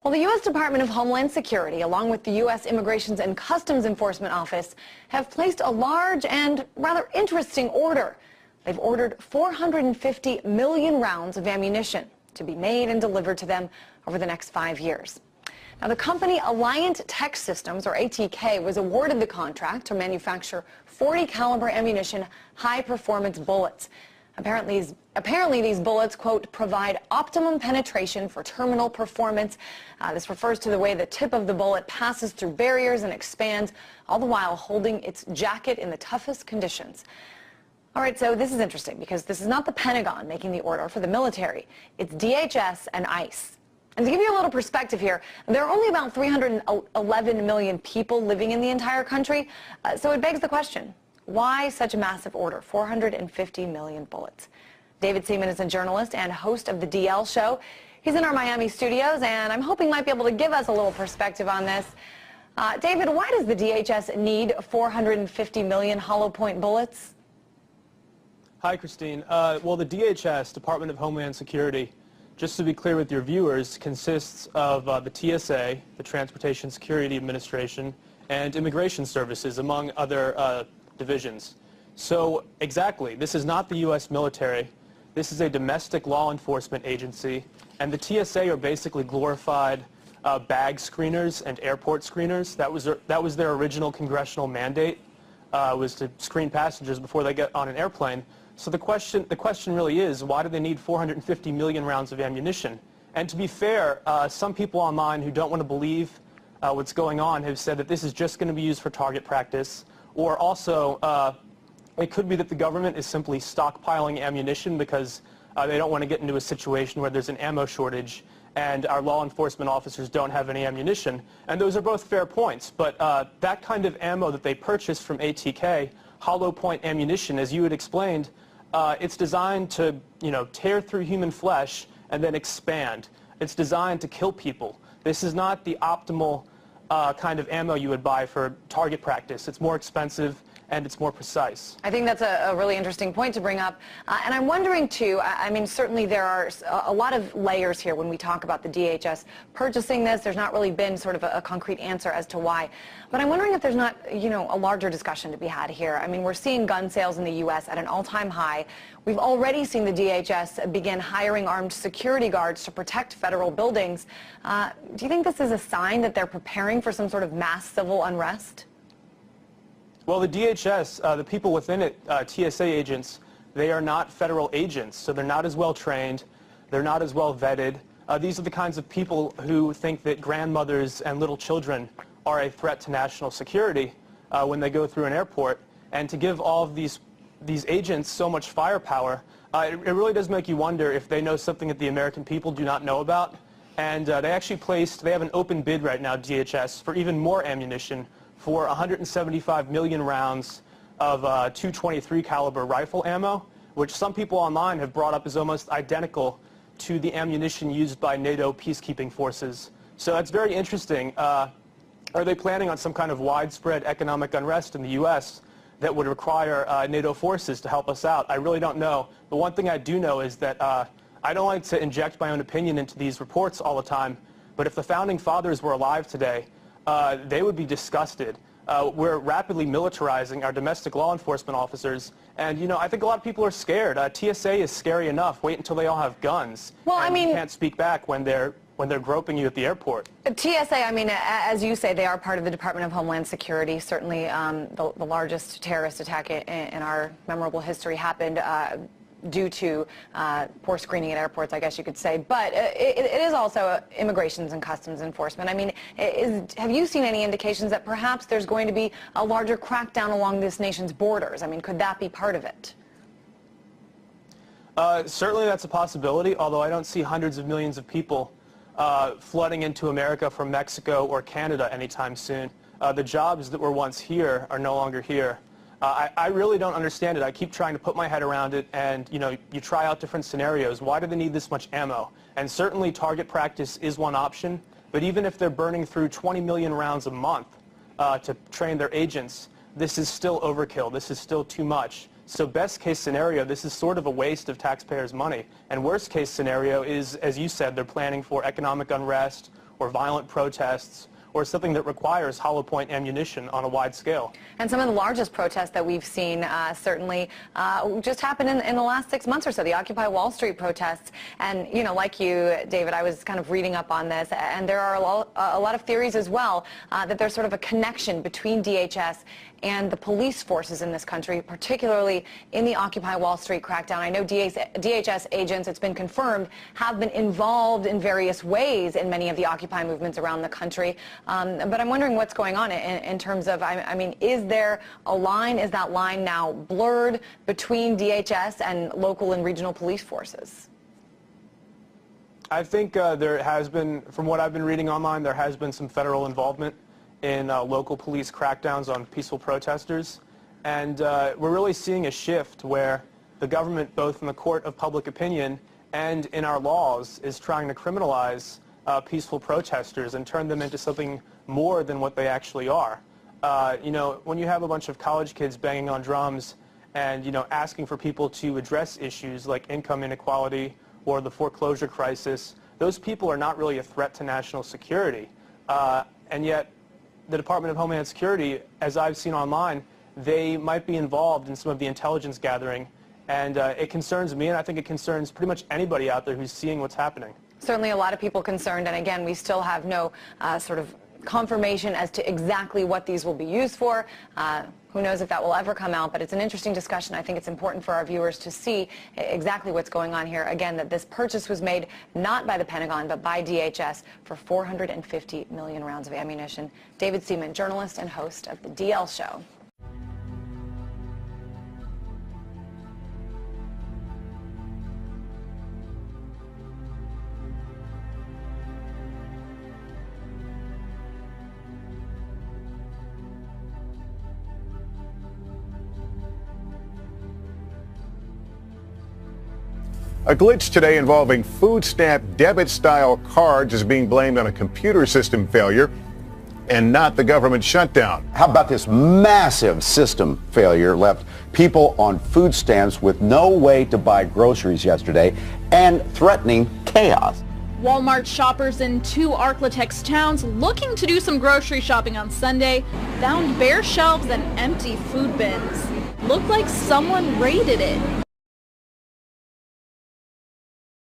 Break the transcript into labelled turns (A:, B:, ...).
A: Well, the U.S. Department of Homeland Security, along with the U.S. Immigrations and Customs Enforcement Office, have placed a large and rather interesting order. They've ordered 450 million rounds of ammunition to be made and delivered to them over the next 5 years. Now, the company Alliant Tech Systems, or ATK, was awarded the contract to manufacture 40 caliber ammunition high-performance bullets. Apparently these bullets, quote, provide optimum penetration for terminal performance. This refers to the way the tip of the bullet passes through barriers and expands, all the while holding its jacket in the toughest conditions. All right, so this is interesting because this is not the Pentagon making the order for the military. It's DHS and ICE. And to give you a little perspective here, there are only about 311 million people living in the entire country, so it begs the question, why such a massive order, 450 million bullets? David Seaman is a journalist and host of the DL Show. He's in our Miami studios, and I'm hoping he might be able to give us a little perspective on this. David, why does the DHS need 450 million hollow point bullets?
B: Hi, Christine. Well, the DHS, Department of Homeland Security, just to be clear with your viewers, consists of the TSA, the Transportation Security Administration, and Immigration Services, among other divisions. So exactly, this is not the U.S. military. This is a domestic law enforcement agency, and the TSA are basically glorified bag screeners and airport screeners. That was their original congressional mandate, was to screen passengers before they get on an airplane. So the question really is, why do they need 450 million rounds of ammunition? And to be fair, some people online who don't want to believe what's going on have said that this is just going to be used for target practice, or also it could be that the government is simply stockpiling ammunition because they don't want to get into a situation where there's an ammo shortage and our law enforcement officers don't have any ammunition. And those are both fair points, but that kind of ammo that they purchased from ATK, hollow point ammunition, as you had explained, it's designed to, tear through human flesh and then expand. It's designed to kill people. This is not the optimal kind of ammo you would buy for target practice. It's more expensive and it's more precise.
A: I think that's a really interesting point to bring up. And I'm wondering, too, I mean, certainly there are a lot of layers here when we talk about the DHS purchasing this. There's not really been sort of a concrete answer as to why. But I'm wondering if there's not, a larger discussion to be had here. I mean, we're seeing gun sales in the U.S. at an all-time high. We've already seen the DHS begin hiring armed security guards to protect federal buildings. Do you think this is a sign that they're preparing for some sort of mass civil unrest?
B: Well, the DHS, the people within it, TSA agents, they are not federal agents, so they're not as well trained, they're not as well vetted. These are the kinds of people who think that grandmothers and little children are a threat to national security when they go through an airport. And to give all of these agents so much firepower, it really does make you wonder if they know something that the American people do not know about. And they have an open bid right now, DHS, for even more ammunition, for 175 million rounds of .223 caliber rifle ammo, which some people online have brought up as almost identical to the ammunition used by NATO peacekeeping forces. So that's very interesting. Are they planning on some kind of widespread economic unrest in the U.S. that would require NATO forces to help us out? I really don't know. The one thing I do know is that I don't like to inject my own opinion into these reports all the time, but if the Founding Fathers were alive today, they would be disgusted. We're rapidly militarizing our domestic law enforcement officers, and I think a lot of people are scared. TSA is scary enough. Wait until they all have guns.
A: Well, I mean,
B: you can't speak back when they're groping you at the airport.
A: TSA, I mean, as you say, they are part of the Department of Homeland Security. Certainly, the largest terrorist attack in our memorable history happened due to poor screening at airports, I guess you could say. But it is also Immigrations and Customs Enforcement. I mean, have you seen any indications that perhaps there's going to be a larger crackdown along this nation's borders? I mean, could that be part of it?
B: Certainly that's a possibility, although I don't see hundreds of millions of people flooding into America from Mexico or Canada anytime soon. The jobs that were once here are no longer here. I really don't understand it. I keep trying to put my head around it, and you try out different scenarios. Why do they need this much ammo? And certainly target practice is one option, but even if they're burning through 20 million rounds a month to train their agents, this is still overkill. This is still too much. So best case scenario, this is sort of a waste of taxpayers' money. And worst case scenario is, as you said, they're planning for economic unrest or violent protests or something that requires hollow point ammunition on a wide scale.
A: And some of the largest protests that we've seen certainly just happened in the last 6 months or so, the Occupy Wall Street protests. And, you know, like you, David, I was kind of reading up on this, and there are a lot of theories as well that there's sort of a connection between DHS and the police forces in this country, particularly in the Occupy Wall Street crackdown. I know DHS agents, it's been confirmed, have been involved in various ways in many of the Occupy movements around the country. But I'm wondering what's going on in terms of, I mean, is there a line, is that line now blurred between DHS and local and regional police forces?
B: I think there has been, from what I've been reading online, there has been some federal involvement in local police crackdowns on peaceful protesters. And we're really seeing a shift where the government, both in the court of public opinion and in our laws, is trying to criminalize peaceful protesters and turn them into something more than what they actually are. You know, when you have a bunch of college kids banging on drums and, you know, asking for people to address issues like income inequality or the foreclosure crisis, those people are not really a threat to national security. And yet, the Department of Homeland Security, as I've seen online, they might be involved in some of the intelligence gathering, and it concerns me, and I think it concerns pretty much anybody out there who's seeing what's happening.
A: Certainly a lot of people concerned, and again, we still have no sort of confirmation as to exactly what these will be used for. Who knows if that will ever come out, but it's an interesting discussion. I think it's important for our viewers to see exactly what's going on here. Again, that this purchase was made not by the Pentagon, but by DHS for 450 million rounds of ammunition. David Seaman, journalist and host of The DL Show.
C: A glitch today involving food stamp debit-style cards is being blamed on a computer system failure and not the government shutdown.
D: How about this massive system failure left people on food stamps with no way to buy groceries yesterday and threatening chaos?
E: Walmart shoppers in 2 Arklatex towns looking to do some grocery shopping on Sunday found bare shelves and empty food bins. Looked like someone raided it.